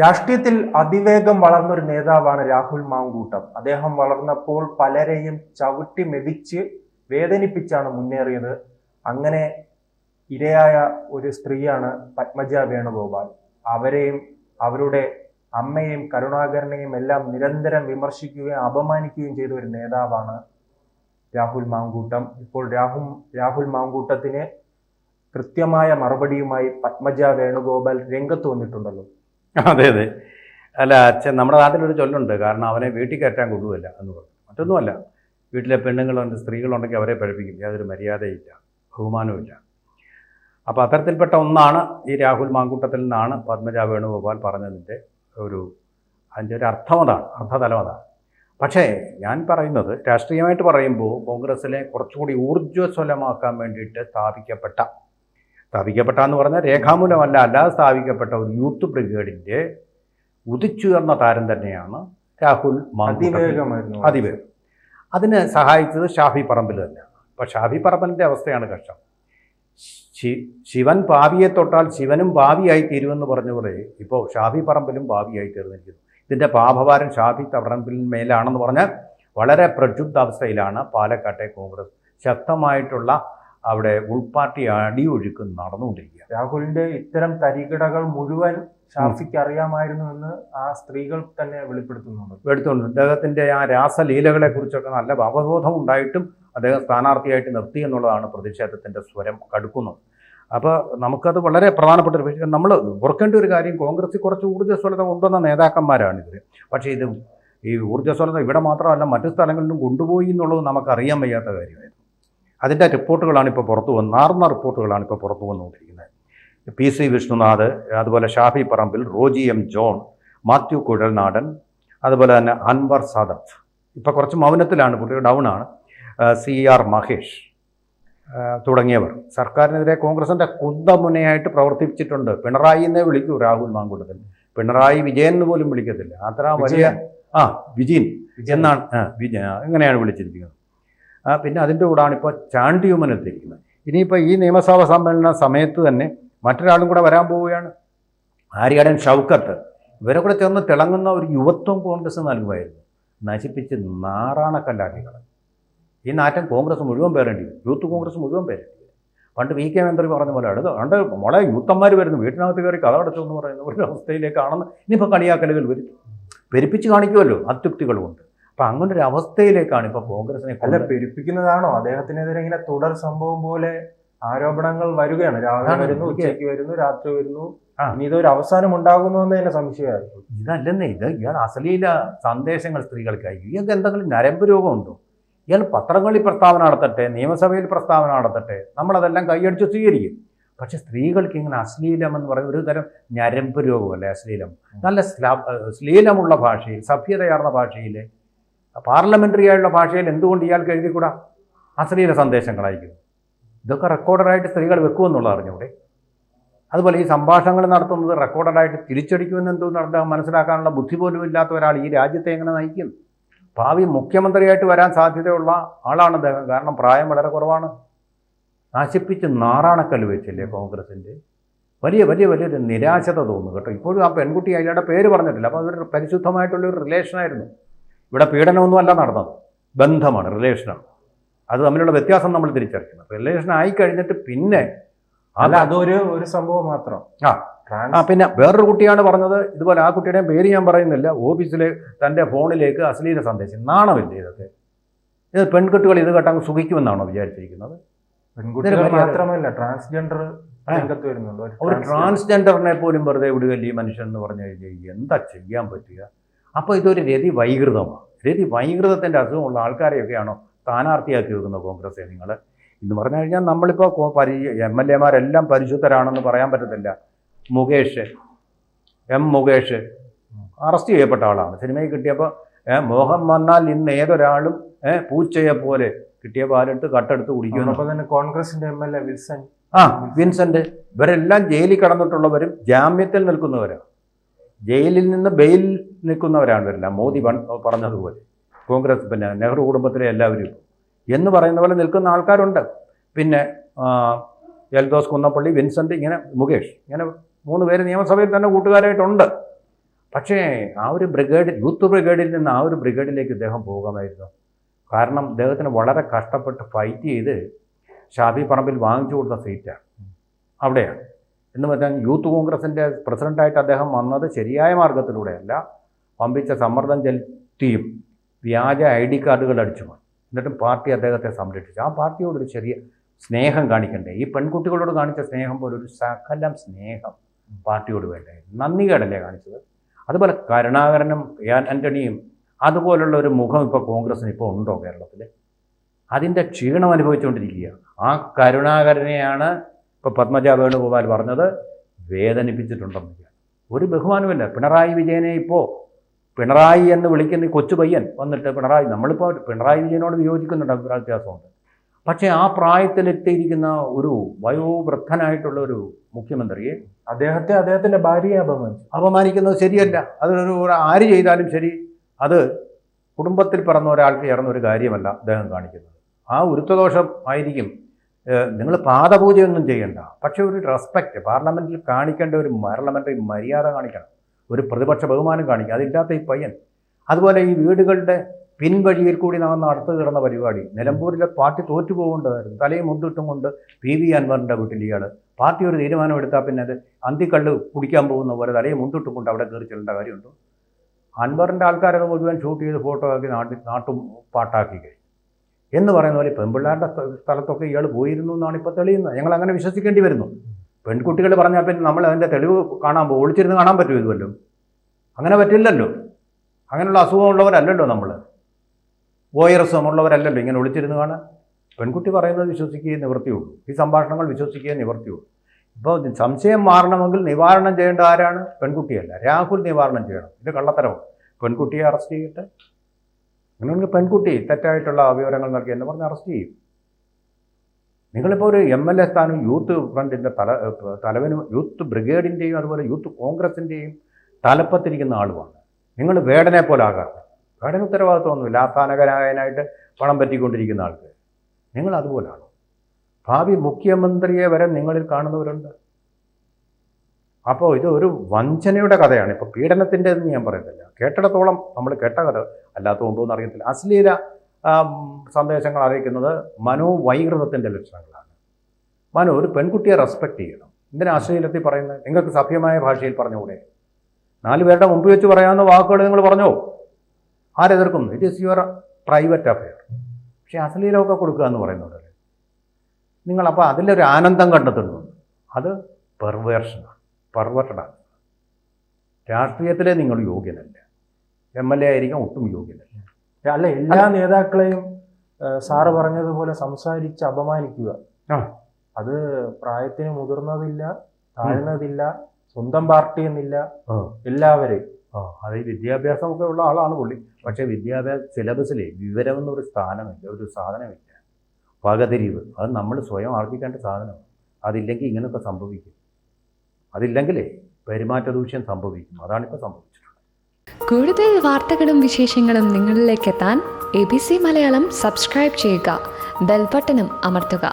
രാഷ്ട്രീയത്തിൽ അതിവേഗം വളർന്നൊരു നേതാവാണ് രാഹുൽ മാങ്കൂട്ടം. അദ്ദേഹം വളർന്നപ്പോൾ പലരെയും ചവിട്ടി മെതിച്ച് വേദനിപ്പിച്ചാണ് മുന്നേറിയത്. അങ്ങനെ ഇരയായ ഒരു സ്ത്രീയാണ് പത്മജ വേണുഗോപാൽ. അവരെയും അവരുടെ അമ്മയെയും കരുണാകരനെയും എല്ലാം നിരന്തരം വിമർശിക്കുകയും അപമാനിക്കുകയും ചെയ്ത ഒരു നേതാവാണ് രാഹുൽ മാങ്കൂട്ടം. ഇപ്പോൾ രാഹുൽ മാങ്കൂട്ടത്തിന് കൃത്യമായ മറുപടിയുമായി പത്മജ വേണുഗോപാൽ രംഗത്ത് വന്നിട്ടുണ്ടല്ലോ. അതെ അതെ. അല്ല അച്ഛൻ, നമ്മുടെ നാട്ടിലൊരു ചൊല്ലുണ്ട്, കാരണം അവനെ വീട്ടിൽ കയറ്റാൻ കൊള്ളുകയില്ല എന്ന് പറഞ്ഞു. മറ്റൊന്നുമല്ല, വീട്ടിലെ പെണ്ണുങ്ങളുണ്ട്, സ്ത്രീകളുണ്ടെങ്കിൽ അവരെ പഠിപ്പിക്കും. യാതൊരു മര്യാദയില്ല, ബഹുമാനവുമില്ല. അപ്പോൾ അത്തരത്തിൽപ്പെട്ട ഒന്നാണ് ഈ രാഹുൽ മാങ്കൂട്ടത്തിൽ നിന്നാണ് പത്മജ വേണുഗോപാൽ പറഞ്ഞതിൻ്റെ അതിൻ്റെ ഒരു അർത്ഥം അതാണ്, അർത്ഥതലം അതാണ്. പക്ഷേ ഞാൻ പറയുന്നത്, രാഷ്ട്രീയമായിട്ട് പറയുമ്പോൾ കോൺഗ്രസ്സിലെ കുറച്ചുകൂടി ഊർജ്ജസ്വലമാക്കാൻ വേണ്ടിയിട്ട് സ്ഥാപിക്കപ്പെട്ട എന്ന് പറഞ്ഞാൽ രേഖാമൂലമല്ല, അല്ലാതെ സ്ഥാപിക്കപ്പെട്ട ഒരു യൂത്ത് ബ്രിഗേഡിൻ്റെ ഉദിച്ചുയർന്ന താരം തന്നെയാണ് രാഹുൽ മാങ്കൂട്ടം. അതിവേഗം അതിന് സഹായിച്ചത് ഷാഫി പറമ്പിൽ തന്നെയാണ്. അപ്പോൾ ഷാഫി പറമ്പിലിൻ്റെ അവസ്ഥയാണ് കഷ്ടം. ശിവൻ പാവിയെ തൊട്ടാൽ ശിവനും പാവിയായി തീരുമെന്ന് പറഞ്ഞവരെ ഇപ്പോൾ ഷാഫി പറമ്പിലും പാവിയായി തീർന്നിരിക്കുന്നു. ഇതിൻ്റെ പാപഭാരം ഷാഫി പറമ്പിലിന്മേലാണെന്ന് പറഞ്ഞാൽ വളരെ പ്രക്ഷുബ്ധാവസ്ഥയിലാണ് പാലക്കാട്ടെ കോൺഗ്രസ്. ശക്തമായിട്ടുള്ള അവിടെ ഉൾപാർട്ടി അടിയൊഴുക്ക് നടന്നുകൊണ്ടിരിക്കുക. രാഹുലിന്റെ ഇത്തരം തരികിടകൾ മുഴുവൻ ഷാഫിക്ക് അറിയാമായിരുന്നു എന്ന് ആ സ്ത്രീകൾ തന്നെ വെളിപ്പെടുത്തുന്നുണ്ട്. അദ്ദേഹത്തിന്റെ ആ രാസലീലകളെ കുറിച്ചൊക്കെ നല്ല അവബോധം ഉണ്ടായിട്ടും അദ്ദേഹം സ്ഥാനാർത്ഥിയായിട്ട് നിർത്തി എന്നുള്ളതാണ് പ്രതിഷേധത്തിന്റെ സ്വരം കടുക്കുന്നത്. അപ്പോൾ നമുക്കത് വളരെ പ്രധാനപ്പെട്ട ഒരു വിഷയം. നമ്മൾ ഓർക്കേണ്ട ഒരു കാര്യം, കോൺഗ്രസിൽ കുറച്ച് ഊർജ്ജസ്വലത കൊണ്ടുവന്ന നേതാക്കന്മാരാണിത്. പക്ഷേ ഈ ഊർജ്ജസ്വലത ഇവിടെ മാത്രമല്ല, മറ്റു സ്ഥലങ്ങളിലും കൊണ്ടുപോയി എന്നുള്ളത് നമുക്കറിയാൻ വയ്യാത്ത കാര്യമായിരുന്നു. അതിൻ്റെ റിപ്പോർട്ടുകളാണ് ഇപ്പോൾ നാർന്ന റിപ്പോർട്ടുകളാണ് ഇപ്പോൾ പുറത്തു വന്നുകൊണ്ടിരിക്കുന്നത്. PC വിഷ്ണുനാഥ്, അതുപോലെ ഷാഫി പറമ്പിൽ, റോജി M ജോൺ, മാത്യു കുഴൽനാടൻ, അതുപോലെ തന്നെ അൻവർ സാദത്ത് ഇപ്പോൾ കുറച്ച് മൗനത്തിലാണ്, കുട്ടികൾ ഡൗണാണ്. CR മഹേഷ് തുടങ്ങിയവർ സർക്കാരിനെതിരെ കോൺഗ്രസിൻ്റെ കുന്തമുനയായിട്ട് പ്രവർത്തിച്ചിട്ടുണ്ട്. പിണറായി എന്നേ വിളിക്കൂ രാഹുൽ മാങ്കൂട്ടത്തിൽ, പിണറായി വിജയൻ എന്ന് പോലും വിളിക്കത്തില്ല. അത്ര വലിയ വിജയൻ എന്നാണ്, ഇങ്ങനെയാണ് വിളിച്ചിരിക്കുന്നത്. പിന്നെ അതിൻ്റെ കൂടാണ് ഇപ്പോൾ ചാണ്ടിയുമൻ എത്തിയിരിക്കുന്നത്. ഇനിയിപ്പോൾ ഈ നിയമസഭാ സമ്മേളന സമയത്ത് തന്നെ മറ്റൊരാളും കൂടെ വരാൻ പോവുകയാണ്, ആര്യാടൻ ഷൗക്കത്ത്. ഇവരെ കൂടെ ചേർന്ന് തിളങ്ങുന്ന ഒരു യുവത്വം കോൺഗ്രസ് നൽകുമായിരുന്നു. നശിപ്പിച്ച് നാറാണക്കല്ലാക്കികൾ. ഈ നാറ്റം കോൺഗ്രസ് മുഴുവൻ പേരേണ്ടി വരും, യൂത്ത് കോൺഗ്രസ് മുഴുവൻ പേരേണ്ടി വരും. പണ്ട് VK മന്ത്രി പറഞ്ഞ പോലെ പണ്ട് മോളെ യൂത്തന്മാർ വരുന്നു, വീട്ടിനകത്ത് കയറി കഥ അടച്ചു എന്ന് പറയുന്ന ഒരു അവസ്ഥയിലേക്കാണെന്ന് ഇനിയിപ്പോൾ കളിയാക്കലുകൾ പെരുപ്പിച്ച് കാണിക്കുമല്ലോ അത്യുക്തികൾ കൊണ്ട്. അപ്പം അങ്ങനൊരു അവസ്ഥയിലേക്കാണ് ഇപ്പോൾ കോൺഗ്രസിനെ. അല്ല, പെരുപ്പിക്കുന്നതാണോ? അദ്ദേഹത്തിനെതിരെ ഇങ്ങനെ തുടർ സംഭവം പോലെ ആരോപണങ്ങൾ വരികയാണ്. രാവിലെ വരുന്നു, ഉച്ചയ്ക്ക് വരുന്നു, രാത്രി വരുന്നു. ഇനി ഇതൊരു അവസാനം ഉണ്ടാകുന്നു എന്ന് തന്നെ സംശയമായിരുന്നു. ഇതല്ലെന്നേ, ഇയാൾ അശ്ലീല സന്ദേശങ്ങൾ സ്ത്രീകൾക്ക് അയക്കും. ഇയാൾക്ക് എന്തെങ്കിലും ഞരമ്പ് രോഗമുണ്ടോ? ഇയാൾ പത്രങ്ങളിൽ പ്രസ്താവന നടത്തട്ടെ, നിയമസഭയിൽ പ്രസ്താവന നടത്തട്ടെ, നമ്മളതെല്ലാം കൈയടിച്ച് സ്വീകരിക്കും. പക്ഷെ സ്ത്രീകൾക്ക് ഇങ്ങനെ അശ്ലീലം എന്ന് പറയുന്ന ഒരു തരം ഞരമ്പ് രോഗമല്ലേ അശ്ലീലം. നല്ല ശ്ലീലമുള്ള ഭാഷയിൽ, സഭ്യതയാർന്ന ഭാഷയിൽ, പാർലമെൻ്ററി ആയുള്ള ഭാഷയിൽ എന്തുകൊണ്ട് ഇയാൾക്ക് എഴുതിക്കൂടാ അശ്ലീല സന്ദേശങ്ങൾ അയക്കുന്നു? ഇതൊക്കെ റെക്കോർഡറായിട്ട് സ്ത്രീകൾ വെക്കുമെന്നുള്ള അറിഞ്ഞൂടെ? അതുപോലെ ഈ സംഭാഷണങ്ങൾ നടത്തുന്നത് റെക്കോർഡറായിട്ട് തിരിച്ചടിക്കുമെന്ന് എന്തോ നടത്താൻ മനസ്സിലാക്കാനുള്ള ബുദ്ധി പോലും ഇല്ലാത്ത ഒരാൾ ഈ രാജ്യത്തെ എങ്ങനെ നയിക്കും? ഭാവി മുഖ്യമന്ത്രിയായിട്ട് വരാൻ സാധ്യതയുള്ള ആളാണ് അദ്ദേഹം. കാരണം പ്രായം വളരെ കുറവാണ്. നശിപ്പിച്ച് നാറാണക്കല്ല് വെച്ചില്ലേ കോൺഗ്രസിൻ്റെ. വലിയൊരു നിരാശത തോന്നുന്നു കേട്ടോ. ഇപ്പോഴും ആ പെൺകുട്ടി അയാളുടെ പേര് പറഞ്ഞിട്ടില്ല. അപ്പോൾ അതൊരു പരിശുദ്ധമായിട്ടുള്ളൊരു റിലേഷനായിരുന്നു. ഇവിടെ പീഡനമൊന്നും അല്ല നടന്നത്, ബന്ധമാണ്, റിലേഷനാണ്. അത് തമ്മിലുള്ള വ്യത്യാസം നമ്മൾ തിരിച്ചറിയണം. റിലേഷൻ ആയി കഴിഞ്ഞിട്ട് പിന്നെ അതൊരു സംഭവം മാത്രം. പിന്നെ വേറൊരു കുട്ടിയാണ് പറഞ്ഞത് ഇതുപോലെ. ആ കുട്ടിയുടെ പേര് ഞാൻ പറയുന്നില്ല. ഓഫീസിലെ തൻ്റെ ഫോണിലേക്ക് അശ്ലീല സന്ദേശം. നാണമില്ലേ ഇതൊക്കെ? ഇത് പെൺകുട്ടികൾ ഇത് കേട്ടങ്ങ് സുഖിക്കുമെന്നാണോ വിചാരിച്ചിരിക്കുന്നത്? പെൺകുട്ടികൾ മാത്രമല്ല, ട്രാൻസ്ജെൻഡർ വരുന്നുണ്ട്. ഒരു ട്രാൻസ്ജെൻഡറിനെ പോലും വെറുതെ വിടുകല്ലേ ഈ മനുഷ്യൻ എന്ന് പറഞ്ഞു കഴിഞ്ഞാൽ എന്താ ചെയ്യാൻ പറ്റുക? അപ്പോൾ ഇതൊരു രതിവൈകൃതമാണ്. രതിവൈകൃതത്തിൻ്റെ അസുഖമുള്ള ആൾക്കാരെയൊക്കെയാണോ സ്ഥാനാർത്ഥിയാക്കി വെക്കുന്ന കോൺഗ്രസ് നിങ്ങൾ? എന്ന് പറഞ്ഞു കഴിഞ്ഞാൽ നമ്മളിപ്പോൾ MLA-മാരെല്ലാം പരിശുദ്ധരാണെന്ന് പറയാൻ പറ്റത്തില്ല. മുകേഷ് അറസ്റ്റ് ചെയ്യപ്പെട്ട ആളാണ്. സിനിമയിൽ കിട്ടിയപ്പോൾ മോഹം വന്നാൽ ഇന്ന് ഏതൊരാളും പൂച്ചയെ പോലെ കിട്ടിയ പാലെടുത്ത് കട്ടെടുത്ത് കുടിക്കുന്നു. തന്നെ കോൺഗ്രസിന്റെ MLA വിൻസെന്റ്, ഇവരെല്ലാം ജയിലിൽ കടന്നിട്ടുള്ളവരും ജാമ്യത്തിൽ നിൽക്കുന്നവരാണ്. ജയിലിൽ നിന്ന് ബെയിൽ നിൽക്കുന്നവരാണ് ഇവരെല്ലാം. മോദി പറഞ്ഞതുപോലെ കോൺഗ്രസ്, പിന്നെ നെഹ്റു കുടുംബത്തിലെ എല്ലാവരും എന്ന് പറയുന്ന പോലെ നിൽക്കുന്ന ആൾക്കാരുണ്ട്. പിന്നെ എൽദോസ് കുന്നപ്പള്ളി, വിൻസെന്റ്, ഇങ്ങനെ മുകേഷ്, ഇങ്ങനെ 3 പേര് നിയമസഭയിൽ തന്നെ കൂട്ടുകാരായിട്ടുണ്ട്. പക്ഷേ ആ ഒരു ബ്രിഗേഡ്, യൂത്ത് ബ്രിഗേഡിൽ നിന്ന് ആ ഒരു ബ്രിഗേഡിലേക്ക് ഇദ്ദേഹം പോകാമായിരുന്നു. കാരണം ഇദ്ദേഹത്തിന് വളരെ കഷ്ടപ്പെട്ട് ഫൈറ്റ് ചെയ്ത് ഷാഫി പറമ്പിൽ വാങ്ങിച്ചു കൊടുത്ത സീറ്റാണ് അവിടെയാണ്. എന്ന് പറഞ്ഞാൽ യൂത്ത് കോൺഗ്രസിൻ്റെ പ്രസിഡൻ്റായിട്ട് അദ്ദേഹം വന്നത് ശരിയായ മാർഗത്തിലൂടെയല്ല, വമ്പിച്ച സമ്മർദ്ദം ചെലുത്തിയും വ്യാജ ID കാർഡുകൾ അടിച്ചു പോയി. എന്നിട്ടും പാർട്ടി അദ്ദേഹത്തെ സംരക്ഷിച്ചു. ആ പാർട്ടിയോടൊരു ചെറിയ സ്നേഹം കാണിക്കണ്ടേ? ഈ പെൺകുട്ടികളോട് കാണിച്ച സ്നേഹം പോലെ ഒരു സകലം സ്നേഹം പാർട്ടിയോട് വേണ്ടേ? നന്ദികേടല്ലേ കാണിച്ചത്? അതുപോലെ കരുണാകരനും ആൻ്റണിയും അതുപോലുള്ള ഒരു മുഖം ഇപ്പോൾ കോൺഗ്രസ്സിന് ഇപ്പോൾ ഉണ്ടോ കേരളത്തിൽ? അതിൻ്റെ ക്ഷീണം അനുഭവിച്ചുകൊണ്ടിരിക്കുകയാണ്. ആ കരുണാകരനെയാണ് ഇപ്പോൾ പത്മജ വേണുഗോപാൽ പറഞ്ഞത് വേദനിപ്പിച്ചിട്ടുണ്ടെന്ന്. ഒരു ബഹുമാനമില്ല. പിണറായി വിജയനെ ഇപ്പോൾ പിണറായി എന്ന് വിളിക്കുന്ന ഈ കൊച്ചു പയ്യൻ വന്നിട്ട് പിണറായി, നമ്മളിപ്പോൾ പിണറായി വിജയനോട് വിയോജിക്കുന്നുണ്ട്, അഭിപ്രായ വ്യത്യാസമുണ്ട്. പക്ഷേ ആ പ്രായത്തിലെത്തിയിരിക്കുന്ന ഒരു വയോവൃദ്ധനായിട്ടുള്ള ഒരു മുഖ്യമന്ത്രിയെ അദ്ദേഹത്തിൻ്റെ ഭാര്യയെ അപമാനിക്കുന്നത് ശരിയല്ല. അതൊരു ആര് ചെയ്താലും ശരി, അത് കുടുംബത്തിൽ പിറന്ന ഒരാൾക്ക് ചേർന്ന ഒരു കാര്യമല്ല അദ്ദേഹം കാണിക്കുന്നത്. ആ ഉരുത്തദോഷം ആയിരിക്കും. നിങ്ങൾ പാദപൂജയൊന്നും ചെയ്യണ്ട, പക്ഷേ ഒരു റെസ്പെക്റ്റ് പാർലമെൻറ്റിൽ കാണിക്കേണ്ട ഒരു പാർലമെൻ്ററി മര്യാദ കാണിക്കണം, ഒരു പ്രതിപക്ഷ ബഹുമാനം കാണിക്കുക. അതില്ലാത്ത ഈ പയ്യൻ. അതുപോലെ ഈ വീടുകളുടെ പിൻവഴിയിൽ കൂടി നാം നടത്തു കിടന്ന പരിപാടി, നിലമ്പൂരിലെ പാർട്ടി തോറ്റുപോകേണ്ടതായിരുന്നു. തലയും മുന്തിട്ടും കൊണ്ട് PV അൻവറിൻ്റെ വീട്ടിൽ ഇയാൾ പാർട്ടി ഒരു തീരുമാനം എടുത്താൽ പിന്നെ അത് അന്തിക്കള്ള് കുടിക്കാൻ പോകുന്ന പോലെ തലയും മുന്തിട്ടും കൊണ്ട് അവിടെ കയറി ചെല്ലേണ്ട കാര്യമുണ്ടോ? അൻവറിൻ്റെ ആൾക്കാരൊക്കെ മുഴുവൻ ഷൂട്ട് ചെയ്ത് ഫോട്ടോ ആക്കി നാട്ടും പാട്ടാക്കി കഴിഞ്ഞു എന്ന് പറയുന്ന പോലെ പെൺപിള്ളേരുടെ സ്ഥലത്തൊക്കെ ഇയാൾ പോയിരുന്നു എന്നാണ് ഇപ്പോൾ തെളിയുന്നത്. ഞങ്ങൾ അങ്ങനെ വിശ്വസിക്കേണ്ടി വരുന്നു. പെൺകുട്ടികൾ പറഞ്ഞാൽ പിന്നെ നമ്മൾ അതിൻ്റെ തെളിവ് കാണാൻ പോകും. ഒളിച്ചിരുന്ന് കാണാൻ പറ്റുമോ ഇതുവല്ലോ? അങ്ങനെ പറ്റില്ലല്ലോ. അങ്ങനെയുള്ള അസുഖമുള്ളവരല്ലല്ലോ നമ്മൾ, വൈറസുമുള്ളവരല്ലല്ലോ ഇങ്ങനെ ഒളിച്ചിരുന്ന് കാണാൻ. പെൺകുട്ടി പറയുന്നത് വിശ്വസിക്കുകയേ നിവൃത്തിയുള്ളൂ. ഈ സംഭാഷണങ്ങൾ വിശ്വസിക്കുകയേ നിവൃത്തിയുള്ളൂ. ഇപ്പോൾ സംശയം മാറണമെങ്കിൽ നിവാരണം ചെയ്യേണ്ട ആരാണ്? പെൺകുട്ടിയല്ല, രാഹുൽ നിവാരണം ചെയ്യണം. ഇത് കള്ളത്തരമാണ്. പെൺകുട്ടിയെ അറസ്റ്റ് ചെയ്യട്ടെ. അങ്ങനെയാണെങ്കിൽ പെൺകുട്ടി തെറ്റായിട്ടുള്ള വിവരങ്ങൾ നൽകി എന്ന് പറഞ്ഞ് അറസ്റ്റ് ചെയ്യും. നിങ്ങളിപ്പോൾ ഒരു MLA സ്ഥാനം യൂത്ത് ഫ്രണ്ടിൻ്റെ തലവനും യൂത്ത് ബ്രിഗേഡിൻ്റെയും അതുപോലെ യൂത്ത് കോൺഗ്രസിൻ്റെയും തലപ്പത്തിരിക്കുന്ന ആളുമാണ്. നിങ്ങൾ വേടനെ പോലെ ആകാറ്. വേടന ഉത്തരവാദിത്വമൊന്നുമില്ല. ആസ്ഥാനകനായനായിട്ട് പണം പറ്റിക്കൊണ്ടിരിക്കുന്ന ആൾക്ക് നിങ്ങൾ അതുപോലെയാണ്. ഭാവി മുഖ്യമന്ത്രിയെ വരെ നിങ്ങളിൽ കാണുന്നവരുണ്ട്. അപ്പോൾ ഇത് ഒരു വഞ്ചനയുടെ കഥയാണ്. ഇപ്പോൾ പീഡനത്തിൻ്റെതെന്ന് ഞാൻ പറയുന്നില്ല. കേട്ടിടത്തോളം നമ്മൾ കേട്ട കഥ അല്ലാത്തതുകൊണ്ടോ എന്ന് അറിയത്തില്ല. അശ്ലീല സന്ദേശങ്ങൾ അറിയിക്കുന്നത് മനോവൈകൃതത്തിൻ്റെ ലക്ഷണങ്ങളാണ്. ഒരു പെൺകുട്ടിയെ റെസ്പെക്റ്റ് ചെയ്യണം. എന്തിനാ അശ്ലീലത്തിൽ പറയുന്നത്? നിങ്ങൾക്ക് സഭ്യമായ ഭാഷയിൽ പറഞ്ഞുകൂടെ? 4 പേരുടെ മുമ്പ് വെച്ച് പറയാവുന്ന വാക്കുകൾ നിങ്ങൾ പറഞ്ഞോ? ആരെതിർക്കും? It is your private affair. പക്ഷേ അശ്ലീലമൊക്കെ കൊടുക്കുക എന്ന് പറയുന്നത് നിങ്ങളപ്പോൾ അതിലൊരു ആനന്ദം കണ്ടെത്തുന്നു. അത് പെർവേർട്ടഡാണ്. രാഷ്ട്രീയത്തിലെ നിങ്ങൾ യോഗ്യനല്ല. MLA ആയിരിക്കാൻ ഒട്ടും യോഗ്യനല്ല. അല്ല, എല്ലാ നേതാക്കളെയും സാറ് പറഞ്ഞതുപോലെ സംസാരിച്ച് അപമാനിക്കുക, അത് പ്രായത്തിന് മുതിർന്നതില്ല, താഴ്ന്നതില്ല, സ്വന്തം പാർട്ടി എന്നില്ല, എല്ലാവരെയും. അത് ഈ വിദ്യാഭ്യാസമൊക്കെ ഉള്ള ആളാണ് പുള്ളി. പക്ഷേ വിദ്യാഭ്യാസ സിലബസിലെ വിവരം എന്നൊരു സ്ഥാനമില്ല, ഒരു സാധനമില്ല. വകതിരിവ് അത് നമ്മൾ സ്വയം ആർജിക്കേണ്ട സാധനമാണ്. അതില്ലെങ്കിൽ ഇങ്ങനെയൊക്കെ സംഭവിക്കും. അതില്ലെങ്കിലേ പെരുമാറ്റ ദൂഷ്യം സംഭവിക്കും. അതാണിപ്പോൾ സംഭവിച്ചിട്ടുള്ളത്. കൂടുതൽ വാർത്തകളും വിശേഷങ്ങളും നിങ്ങളിലേക്ക് എത്താൻ ABC മലയാളം സബ്സ്ക്രൈബ് ചെയ്യുക, ബെൽ ബട്ടണും അമർത്തുക.